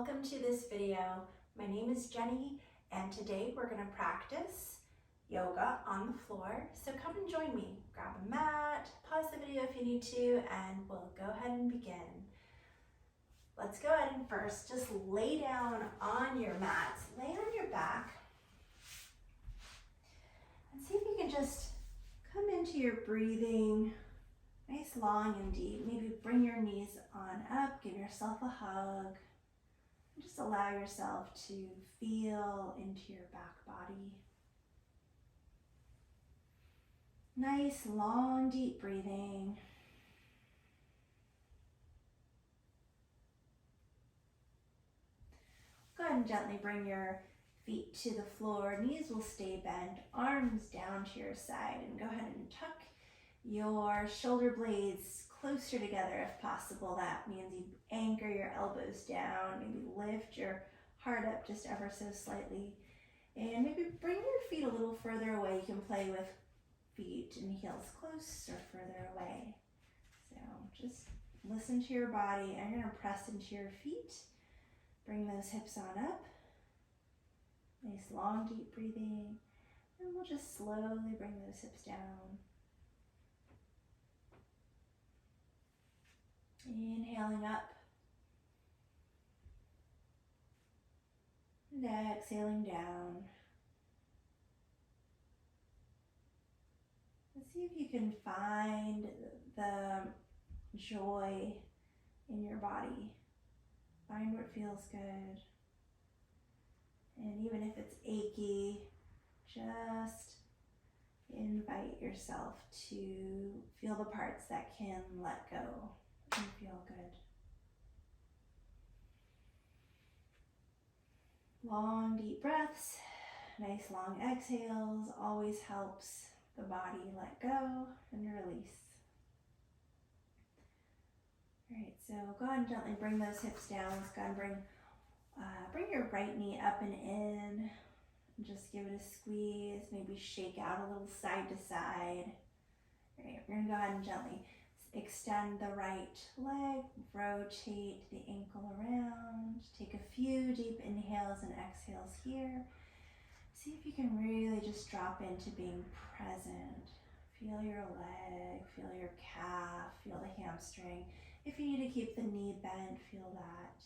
welcome to this video. My name is Jenny and today we're going to practice yoga on the floor. So come and join me. Grab a mat, pause the video if you need to, and we'll go ahead and begin. Let's go ahead and first just lay down on your mats. Lay on your back and see if you can just come into your breathing nice, long and deep. Maybe bring your knees on up, give yourself a hug. Just allow yourself to feel into your back body. Nice, long, deep breathing. Go ahead and gently bring your feet to the floor. Knees will stay bent, arms down to your side, and go ahead and tuck your shoulder blades closer together if possible. That means you anchor your elbows down, maybe lift your heart up just ever so slightly, and maybe bring your feet a little further away. You can play with feet and heels close or further away. So just listen to your body, and you're going to press into your feet. Bring those hips on up. Nice long deep breathing, and we'll just slowly bring those hips down. Inhaling up and exhaling down. Let's see if you can find the joy in your body. Find what feels good. And even if it's achy, just invite yourself to feel the parts that can let go and feel good. Long, deep breaths, nice long exhales always helps the body let go and release. All right, so go ahead and gently bring those hips down. Let's go ahead and bring your right knee up and in. And just give it a squeeze, maybe shake out a little side to side. All right, we're gonna go ahead and gently extend the right leg, rotate the ankle around. Take a few deep inhales and exhales here. See if you can really just drop into being present. Feel your leg, feel your calf, feel the hamstring. If you need to keep the knee bent, feel that.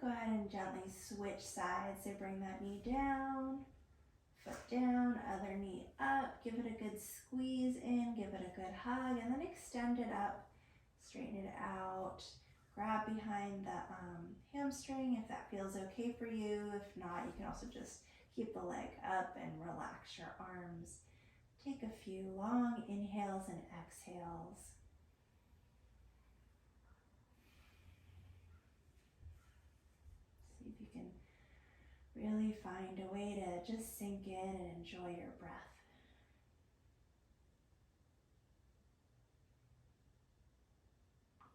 Go ahead and gently switch sides. So bring that knee down, foot down, other knee up. Give it a good squeeze in, give it a good hug, and then extend it up, straighten it out. Grab behind the hamstring if that feels okay for you. If not, you can also just keep the leg up and relax your arms. Take a few long inhales and exhales. See if you can really find a way to just sink in and enjoy your breath.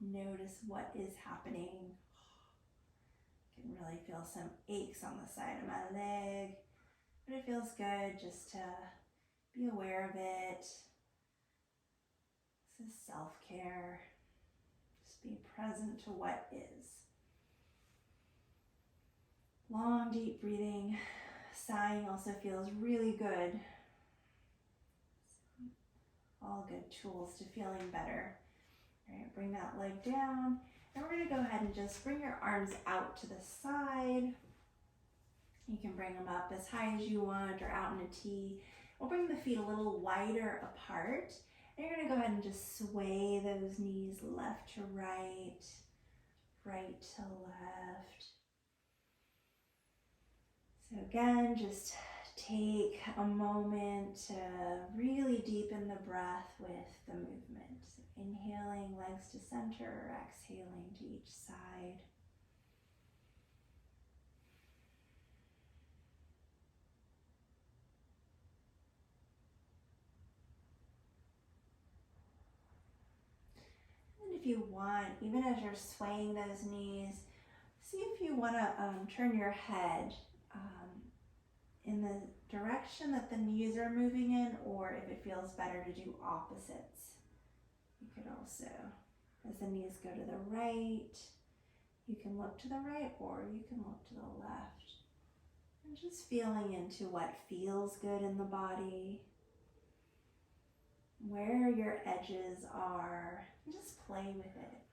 Notice what is happening. I can really feel some aches on the side of my leg, but it feels good just to be aware of it. This is self-care. Just be present to what is. Long, deep breathing. Sighing also feels really good. All good tools to feeling better. All right, bring that leg down. And we're going to go ahead and just bring your arms out to the side. You can bring them up as high as you want or out in a T. We'll bring the feet a little wider apart. And you're going to go ahead and just sway those knees left to right, right to left. So again, just take a moment to really deepen the breath with the movement. So inhaling, legs to center, exhaling to each side. And if you want, even as you're swaying those knees, see if you want to turn your head in the direction that the knees are moving in, or if it feels better to do opposites. You could also, as the knees go to the right, you can look to the right or you can look to the left. And just feeling into what feels good in the body, where your edges are, and just play with it.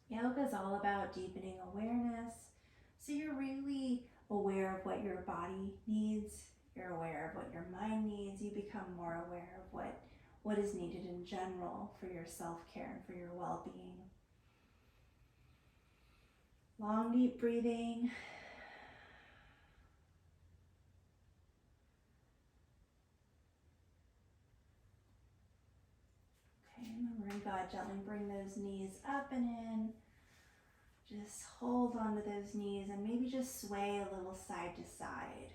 Yoga is all about deepening awareness. So you're really aware of what your body needs. You're aware of what your mind needs. You become more aware of what is needed in general for your self-care and for your well-being. Long, deep breathing. Okay, and then we're going to go ahead gently bring those knees up and in. Just hold on to those knees and maybe just sway a little side to side.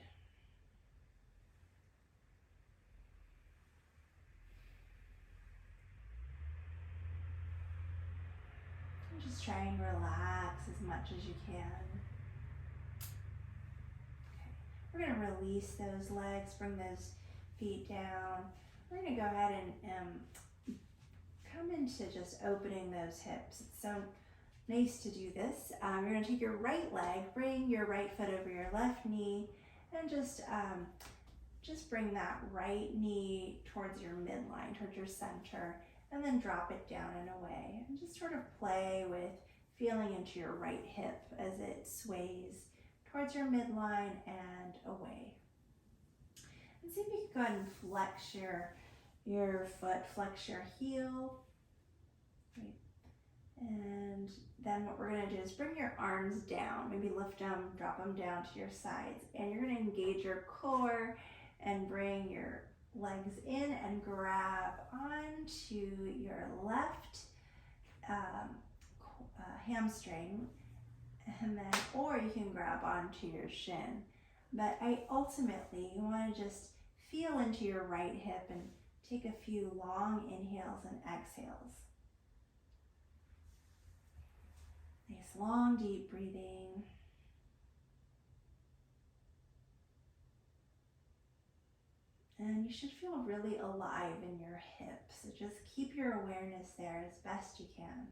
And just try and relax as much as you can. Okay. We're going to release those legs, bring those feet down. We're going to go ahead and come into just opening those hips. It's so nice to do this. You're going to take your right leg, bring your right foot over your left knee, and just bring that right knee towards your midline, towards your center, and then drop it down and away. And just sort of play with feeling into your right hip as it sways towards your midline and away. And see if you can go ahead and flex your foot, flex your heel. Right. And then what we're going to do is bring your arms down, maybe lift them, drop them down to your sides, and you're going to engage your core and bring your legs in and grab onto your left hamstring, and then, or you can grab onto your shin. But ultimately, you want to just feel into your right hip and take a few long inhales and exhales. Nice long deep breathing. And you should feel really alive in your hips. So just keep your awareness there as best you can.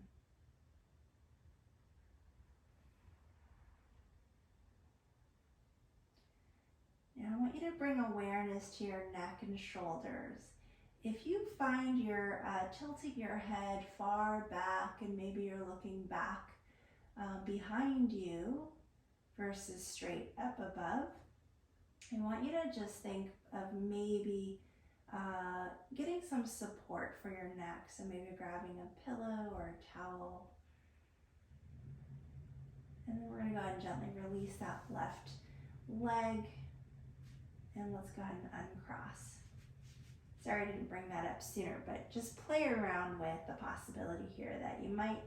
Now I want you to bring awareness to your neck and shoulders. If you find you're tilting your head far back and maybe you're looking back behind you versus straight up above, I want you to just think of maybe getting some support for your neck. So maybe grabbing a pillow or a towel. And then we're going to go ahead and gently release that left leg. And let's go ahead and uncross. Sorry I didn't bring that up sooner, but just play around with the possibility here that you might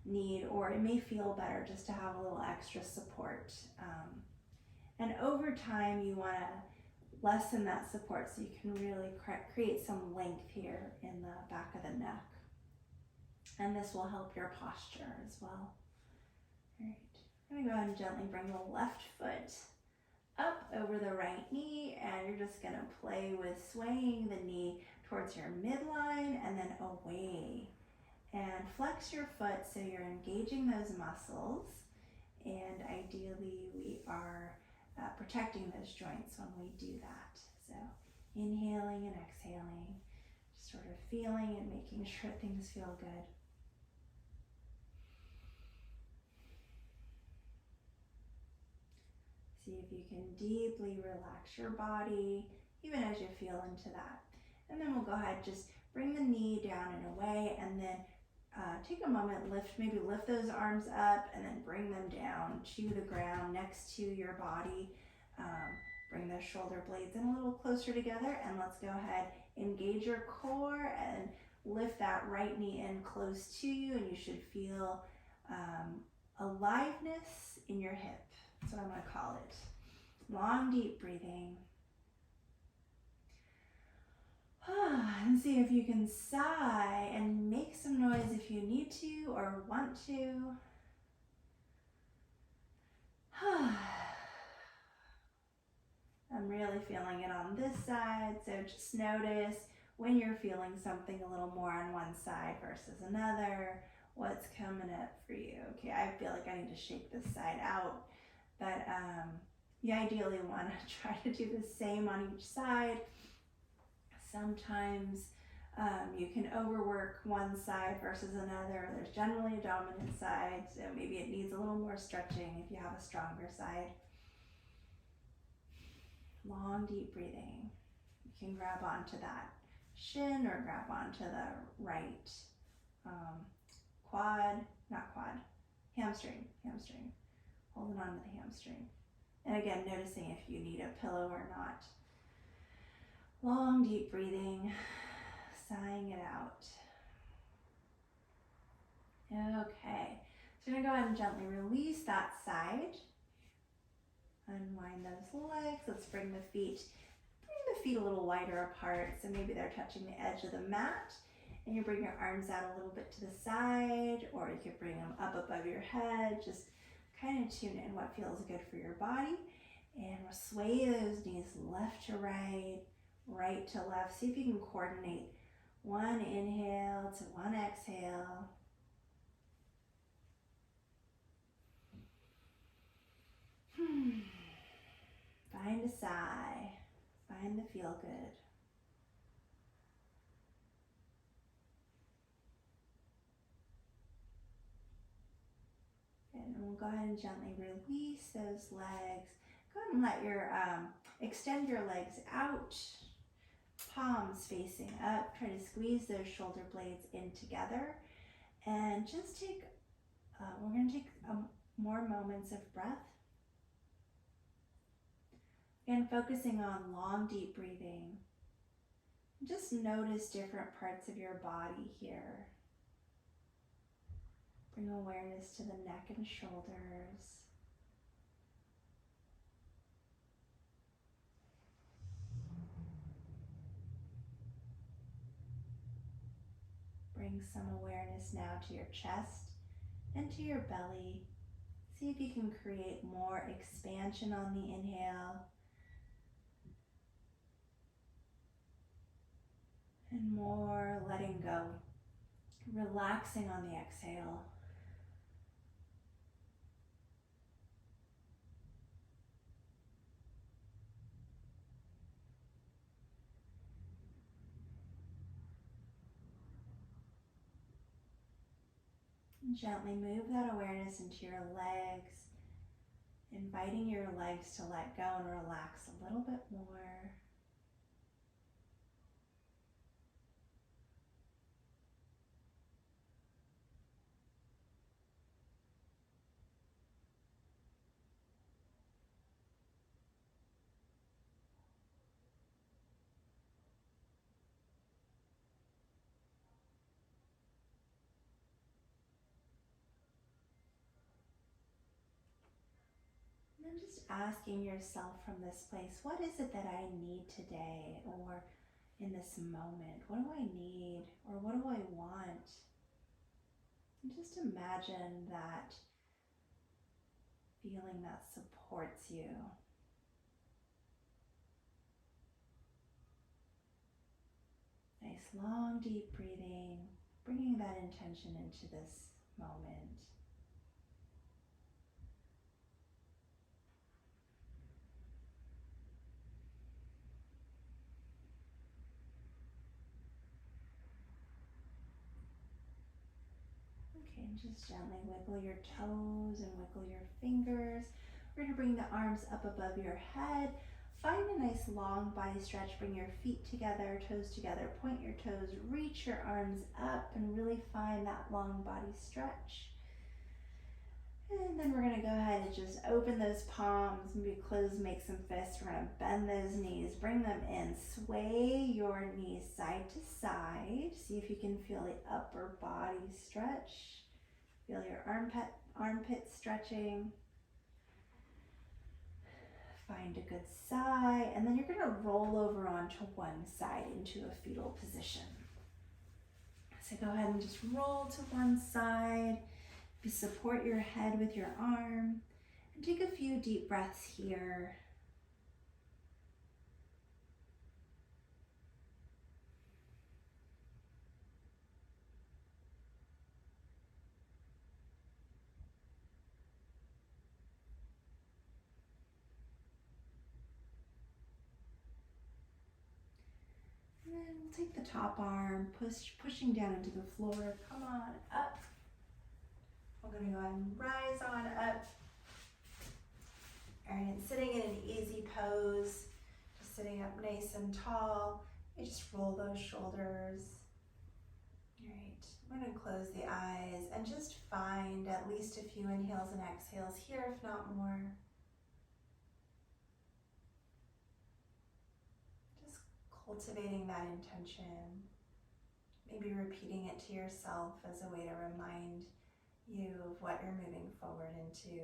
need, or it may feel better just to have a little extra support. And over time, you want to lessen that support so you can really create some length here in the back of the neck. And this will help your posture as well. All right, I'm going to go ahead and gently bring the left foot up over the right knee, and you're just going to play with swaying the knee towards your midline and then away. And flex your foot so you're engaging those muscles, and ideally we are protecting those joints when we do that. So inhaling and exhaling, just sort of feeling and making sure things feel good. See if you can deeply relax your body, even as you feel into that. And then we'll go ahead, just bring the knee down and away, and then take a moment, maybe lift those arms up and then bring them down to the ground next to your body. Bring those shoulder blades in a little closer together, and let's go ahead, engage your core and lift that right knee in close to you, and you should feel aliveness in your hip. That's what I'm going to call it. Long, deep breathing. And see if you can sigh and make some noise if you need to or want to. really feeling it on this side. So just notice when you're feeling something a little more on one side versus another, what's coming up for you. Okay, I feel like I need to shake this side out, but you ideally want to try to do the same on each side. Sometimes you can overwork one side versus another. There's generally a dominant side, so maybe it needs a little more stretching if you have a stronger side. Long, deep breathing. You can grab onto that shin or grab onto the right hamstring. Holding on to the hamstring. And again, noticing if you need a pillow or not. Long, deep breathing, sighing it out. Okay, so you're gonna go ahead and gently release that side. Unwind those legs. Let's bring the feet a little wider apart. So maybe they're touching the edge of the mat. And you bring your arms out a little bit to the side, or you could bring them up above your head. Just kind of tune in what feels good for your body. And we'll sway those knees left to right, right to left. See if you can coordinate one inhale to one exhale. Find a sigh. Find the feel good. And we'll go ahead and gently release those legs. Go ahead and let your, extend your legs out, palms facing up. Try to squeeze those shoulder blades in together. And just take, we're going to take more moments of breath. Again, focusing on long, deep breathing. Just notice different parts of your body here. Bring awareness to the neck and shoulders. Bring some awareness now to your chest and to your belly. See if you can create more expansion on the inhale and more letting go, relaxing on the exhale. And gently move that awareness into your legs, inviting your legs to let go and relax a little bit more. And then just asking yourself from this place, what is it that I need today, or in this moment? What do I need, or what do I want? And just imagine that feeling that supports you. Nice long, deep breathing, bringing that intention into this moment. Okay, and just gently wiggle your toes and wiggle your fingers. We're going to bring the arms up above your head. Find a nice long body stretch. Bring your feet together, toes together. Point your toes, reach your arms up, and really find that long body stretch. And then we're going to go ahead and just open those palms, maybe close, make some fists. We're going to bend those knees, bring them in. Sway your knees side to side. See if you can feel the upper body stretch. Feel your armpit stretching. Find a good sigh, and then you're going to roll over onto one side into a fetal position. So go ahead and just roll to one side. You support your head with your arm, and take a few deep breaths here. We'll take the top arm, pushing down into the floor. Come on up. We're going to go ahead and rise on up. All right, and sitting in an easy pose, just sitting up nice and tall. You just roll those shoulders. All right, I'm going to close the eyes and just find at least a few inhales and exhales here, if not more. Just cultivating that intention. Maybe repeating it to yourself as a way to remind you of what you're moving forward into.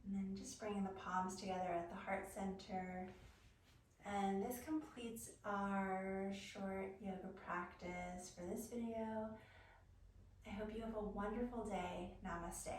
And then just bringing the palms together at the heart center. And this completes our short yoga practice for this video. I hope you have a wonderful day. Namaste.